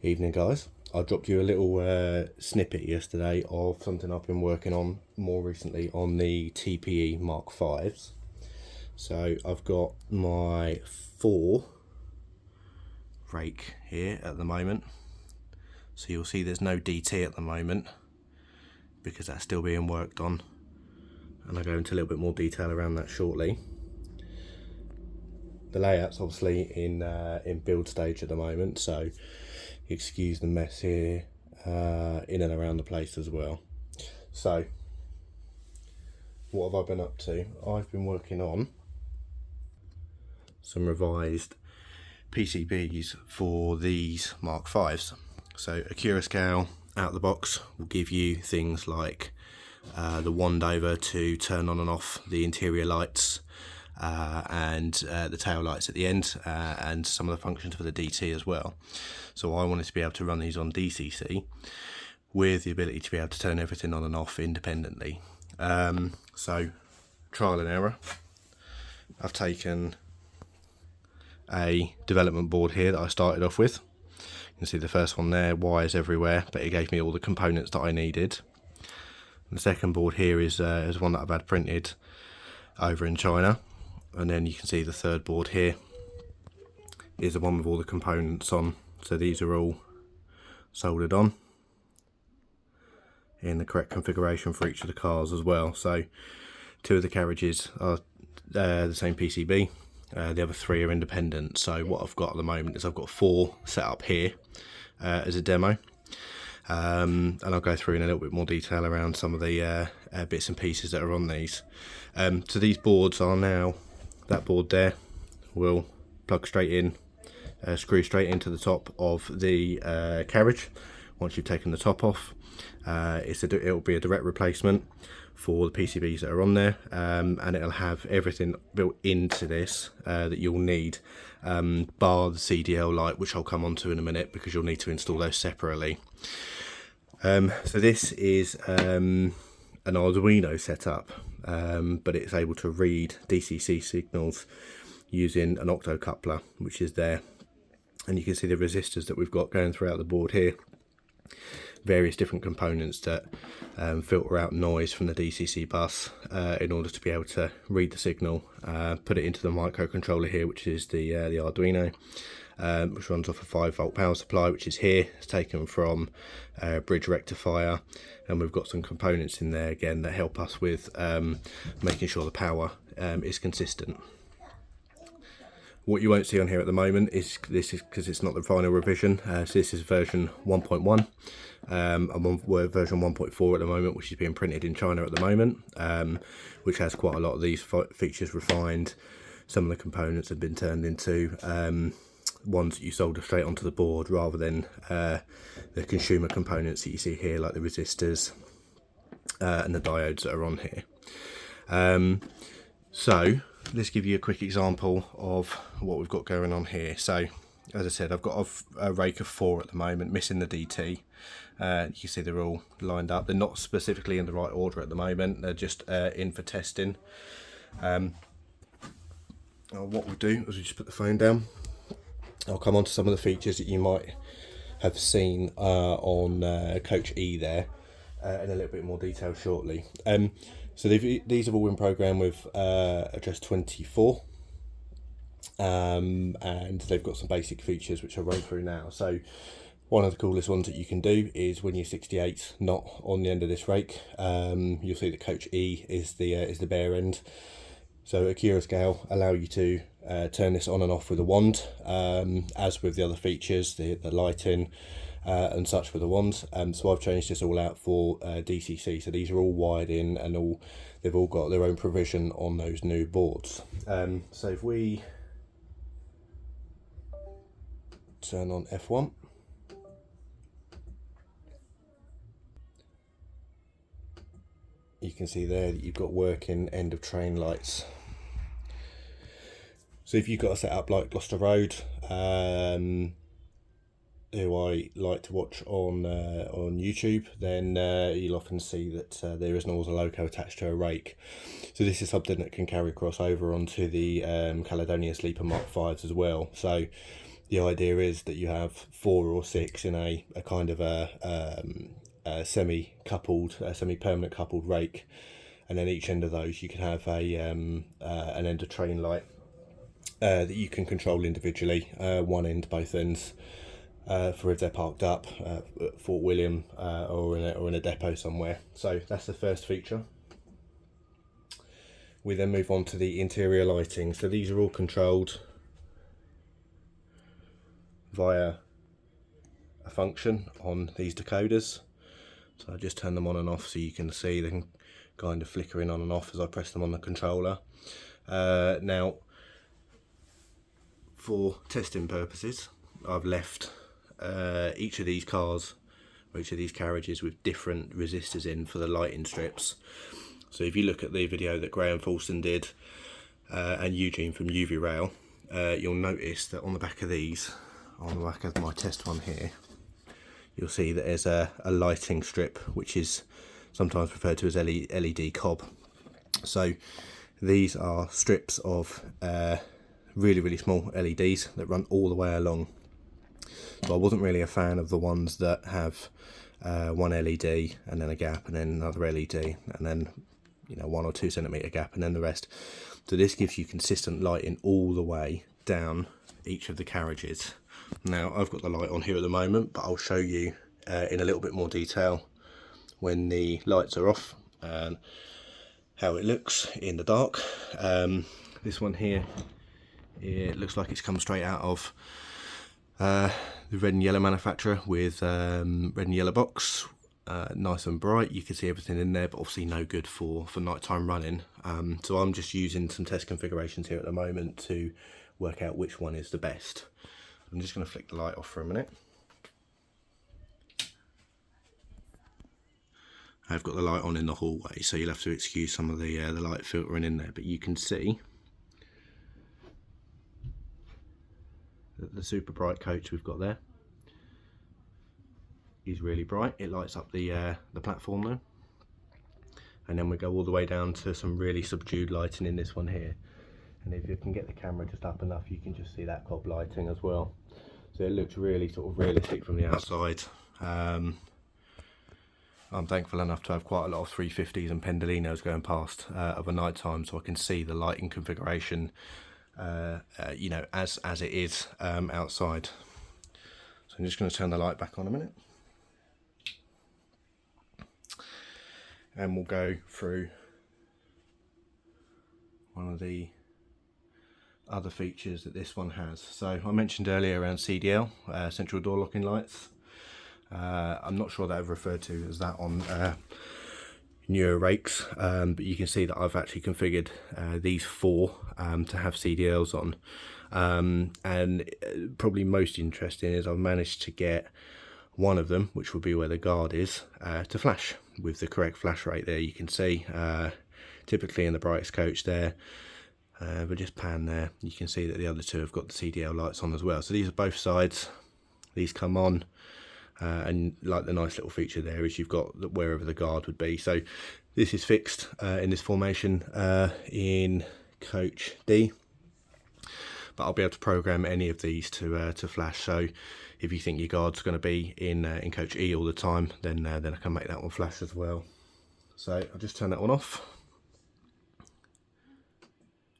Evening guys, I dropped you a little snippet yesterday of something I've been working on more recently on the TPE Mk5s. So I've got my 4 rake here at the moment. So you'll see there's no DT at the moment because that's still being worked on, and I'll go into a little bit more detail around that shortly. The layout's obviously in build stage at the moment, so excuse the mess here in and around the place as well. So what have I been up to? I've been working on some revised PCBs for these Mk5s. So Accurascale out of the box will give you things like the wand over to turn on and off the interior lights, and the tail lights at the end, and some of the functions for the DT as well. So I wanted to be able to run these on DCC with the ability to be able to turn everything on and off independently. So trial and error. I've taken a development board here that I started off with. You can see the first one there, wires everywhere, but it gave me all the components that I needed. And the second board here is one that I've had printed over in China. And then you can see the third board here is the one with all the components on. So these are all soldered on in the correct configuration for each of the cars as well. So 2 of the carriages are the same PCB, the other 3 are independent. So what I've got at the moment is I've got 4 set up here as a demo, and I'll go through in a little bit more detail around some of the bits and pieces that are on these. So these boards are now, that board there will plug straight in, screw straight into the top of the carriage. Once you've taken the top off, it'll be a direct replacement for the PCBs that are on there, and it'll have everything built into this that you'll need, bar the CDL light, which I'll come on to in a minute because you'll need to install those separately. So this is an Arduino setup, but it's able to read DCC signals using an octocoupler, which is there. And you can see the resistors that we've got going throughout the board here. Various different components that filter out noise from the DCC bus in order to be able to read the signal, put it into the microcontroller here, which is the Arduino, which runs off a 5-volt power supply, which is here. It's taken from a bridge rectifier, and we've got some components in there again that help us with making sure the power is consistent. What you won't see on here at the moment is because it's not the final revision. So this is version 1.1, and we're version 1.4 at the moment, which is being printed in China at the moment, which has quite a lot of these features refined. Some of the components have been turned into ones that you solder straight onto the board rather than the consumer components that you see here, like the resistors and the diodes that are on here. So let's give you a quick example of what we've got going on here. So as I said, I've got a rake of 4 at the moment, missing the DT. You can see they're all lined up. They're not specifically in the right order at the moment, they're just in for testing. What we'll do is we just put the phone down. I'll come on to some of the features that you might have seen on Coach E there in a little bit more detail shortly. So these have all been programmed with address 24, and they've got some basic features which I'll run through now. So one of the coolest ones that you can do is when your 68's not on the end of this rake, you'll see that Coach E is the bare end. So Accurascale allow you to turn this on and off with a wand, as with the other features, the lighting and such with the wands. So I've changed this all out for DCC. So these are all wired in, and they've all got their own provision on those new boards. So if we turn on F1, you can see there that you've got working end of train lights. So if you've got a setup like Gloucester Road, who I like to watch on YouTube, then you'll often see that there is an auto loco attached to a rake. So this is something that can carry across over onto the Caledonia Sleeper Mk5s as well. So the idea is that you have 4 or 6 in a kind of a semi-coupled, semi-permanent coupled rake, and then each end of those you can have an end of train light that you can control individually, one end, both ends, for if they're parked up at Fort William or in a depot somewhere. So that's the first feature. We then move on to the interior lighting. So these are all controlled via a function on these decoders. So I just turn them on and off so you can see them kind of flickering on and off as I press them on the controller. Now, for testing purposes, I've left each of these cars, or each of these carriages, with different resistors in for the lighting strips. So if you look at the video that Graham Fulston did and Eugene from UV Rail, you'll notice that on the back of these, on the back of my test one here, you'll see that there's a lighting strip, which is sometimes referred to as LED cob. So these are strips of really small LEDs that run all the way along. So I wasn't really a fan of the ones that have one LED and then a gap and then another LED and then 1 or 2 centimeter gap and then the rest. So this gives you consistent lighting all the way down each of the carriages. Now I've got the light on here at the moment, but I'll show you in a little bit more detail when the lights are off and how it looks in the dark. This one here, it looks like it's come straight out of the red and yellow manufacturer with red and yellow box, nice and bright. You can see everything in there, but obviously no good for nighttime running. So I'm just using some test configurations here at the moment to work out which one is the best. I'm just going to flick the light off for a minute. I've got the light on in the hallway, so you'll have to excuse some of the light filtering in there, but you can see that the super bright coach we've got there is really bright. It lights up the platform though, and then we go all the way down to some really subdued lighting in this one here. And if you can get the camera just up enough, you can just see that cob lighting as well. So it looks really sort of realistic from the outside. I'm thankful enough to have quite a lot of 350s and Pendolinos going past of a night time, so I can see the lighting configuration, as it is outside. So I'm just going to turn the light back on a minute, and we'll go through one of the other features that this one has. So I mentioned earlier around CDL, central door locking lights. I'm not sure that I've referred to as that on newer rakes, but you can see that I've actually configured these 4 to have CDLs on, and probably most interesting is I've managed to get one of them, which will be where the guard is, to flash with the correct flash rate there. You can see typically in the brightest coach there, but just pan there, you can see that the other 2 have got the CDL lights on as well. So these are both sides, these come on, and like the nice little feature there is you've got wherever the guard would be. So this is fixed in this formation in coach D, but I'll be able to program any of these to flash. So if you think your guard's going to be in coach E all the time, then I can make that one flash as well. So I'll just turn that one off,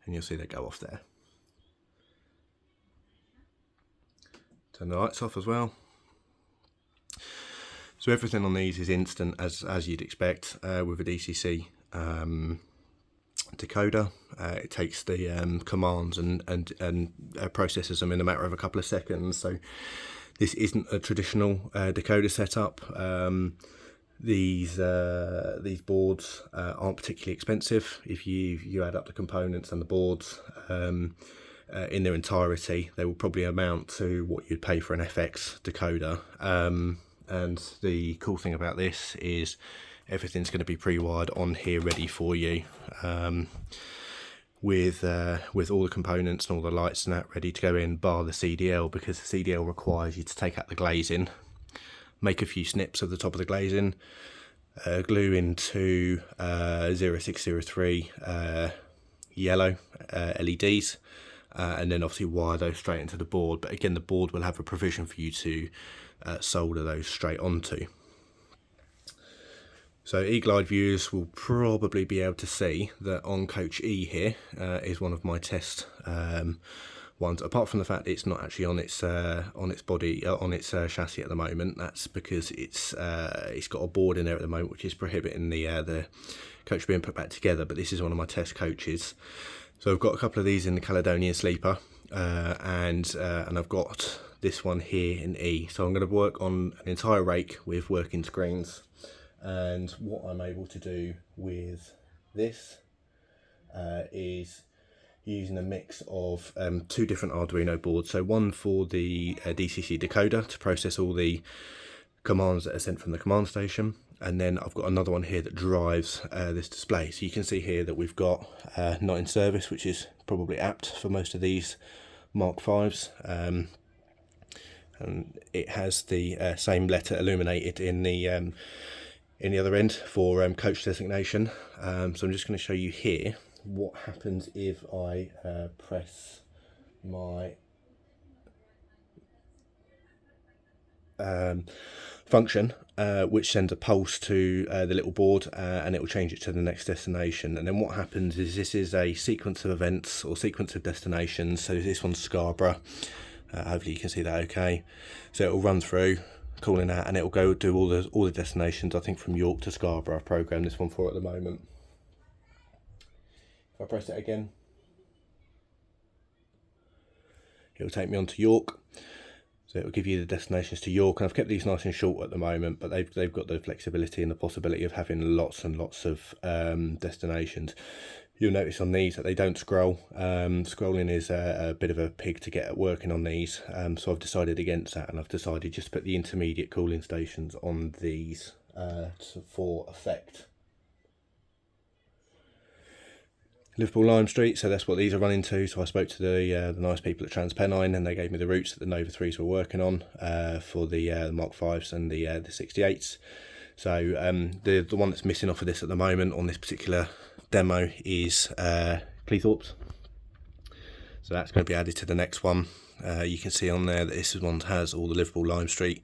and you'll see they go off there. Turn the lights off as well. So everything on these is instant, as you'd expect with a DCC decoder. It takes the commands and processes them in a matter of a couple of seconds. So this isn't a traditional decoder setup. These boards aren't particularly expensive. If you add up the components and the boards in their entirety, they will probably amount to what you'd pay for an FX decoder. And the cool thing about this is everything's going to be pre-wired on here ready for you, with all the components and all the lights and that ready to go in, bar the CDL, because the CDL requires you to take out the glazing, make a few snips of the top of the glazing, glue into 0603 yellow LEDs, and then obviously wire those straight into the board. But again, the board will have a provision for you to solder those straight onto. So eagle-eyed viewers will probably be able to see that on coach E here is one of my test ones. Apart from the fact it's not actually on its body, on its chassis at the moment. That's because it's got a board in there at the moment, which is prohibiting the coach being put back together. But this is one of my test coaches. So I've got a couple of these in the Caledonian Sleeper, and I've got this one here in E. So I'm going to work on an entire rake with working screens. And what I'm able to do with this is using a mix of two different Arduino boards. So one for the DCC decoder to process all the commands that are sent from the command station, and then I've got another one here that drives this display. So you can see here that we've got not in service, which is probably apt for most of these Mk5s, and it has the same letter illuminated in the other end for coach designation. So I'm just going to show you here what happens if I press my function, which sends a pulse to the little board, and it will change it to the next destination. And then what happens is this is a sequence of events or sequence of destinations. So this one's Scarborough. Hopefully you can see that okay. So it will run through, calling out, and it will go do all the destinations. I think from York to Scarborough. I programmed this one for at the moment. If I press it again, it will take me on to York. So it will give you the destinations to York, and I've kept these nice and short at the moment, but they've got the flexibility and the possibility of having lots and lots of destinations. You'll notice on these that they don't scroll. Scrolling is a bit of a pig to get at working on these, so I've decided against that, and I've decided just to put the intermediate cooling stations on these for effect. Liverpool Lime Street, so that's what these are running to. So I spoke to the nice people at TransPennine, and they gave me the routes that the Nova 3s were working on for the Mk5s and the 68s. So the one that's missing off of this at the moment on this particular demo is Cleethorpes. So that's going to be added to the next one. You can see on there that this one has all the Liverpool Lime Street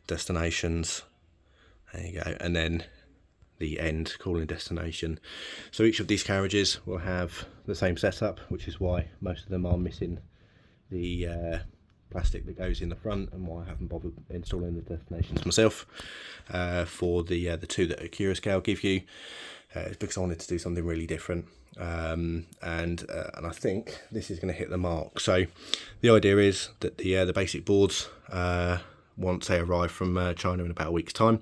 destinations. There you go, and then the end calling destination. So each of these carriages will have the same setup, which is why most of them are missing the plastic that goes in the front, and why I haven't bothered installing the destinations myself for the two that Accurascale give you. It's because I wanted to do something really different, and I think this is going to hit the mark. So the idea is that the basic boards, once they arrive from China in about a week's time,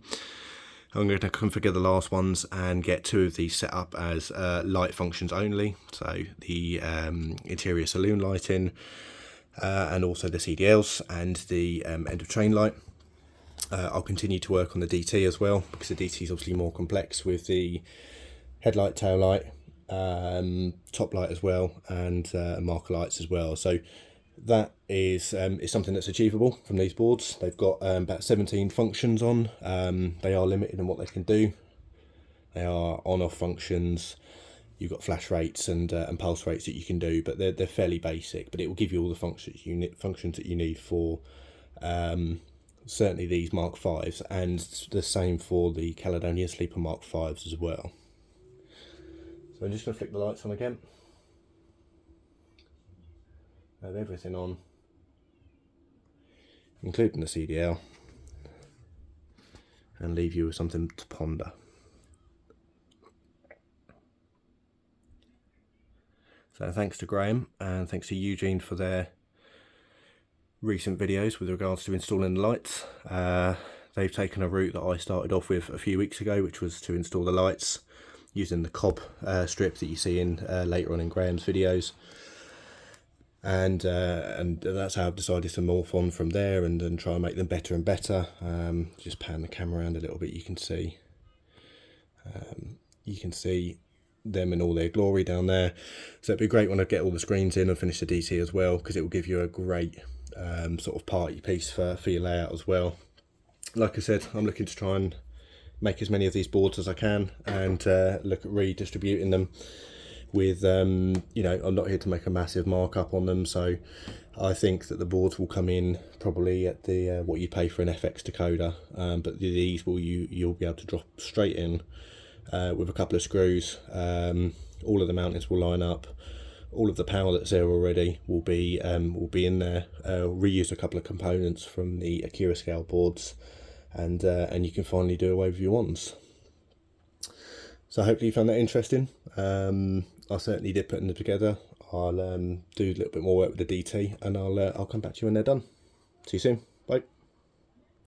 I'm going to configure the last ones and get two of these set up as light functions only. So the interior saloon lighting, and also the CDLs and the end of train light. I'll continue to work on the DT as well, because the DT is obviously more complex with the headlight, tail light, top light as well, and marker lights as well. So that is something that's achievable from these boards. They've got about 17 functions on. They are limited in what they can do. They are on-off functions. You've got flash rates and pulse rates that you can do, but they're fairly basic. But it will give you all the functions that you need for certainly these Mk5s, and the same for the Caledonian Sleeper Mk5s as well. So I'm just going to flick the lights on again. I have everything on, including the CDL, and leave you with something to ponder. So thanks to Graham and thanks to Eugene for their recent videos with regards to installing the lights. They've taken a route that I started off with a few weeks ago, which was to install the lights using the cob strip that you see in later on in Graham's videos. And that's how I've decided to morph on from there and try and make them better and better. Just pan the camera around a little bit, you can see them in all their glory down there. So it'd be great when I get all the screens in and finish the DC as well, because it will give you a great sort of party piece for your layout as well. Like I said, I'm looking to try and make as many of these boards as I can, and look at redistributing them with you know, I'm not here to make a massive markup on them, so I think that the boards will come in probably at the what you pay for an FX decoder, but these will you'll be able to drop straight in with a couple of screws. All of the mountings will line up. All of the power that's there already will be in there. Reuse a couple of components from the Accurascale boards, and you can finally do away with your wands. So hopefully you found that interesting. I certainly did putting them together. I'll do a little bit more work with the DT, and I'll come back to you when they're done. See you soon.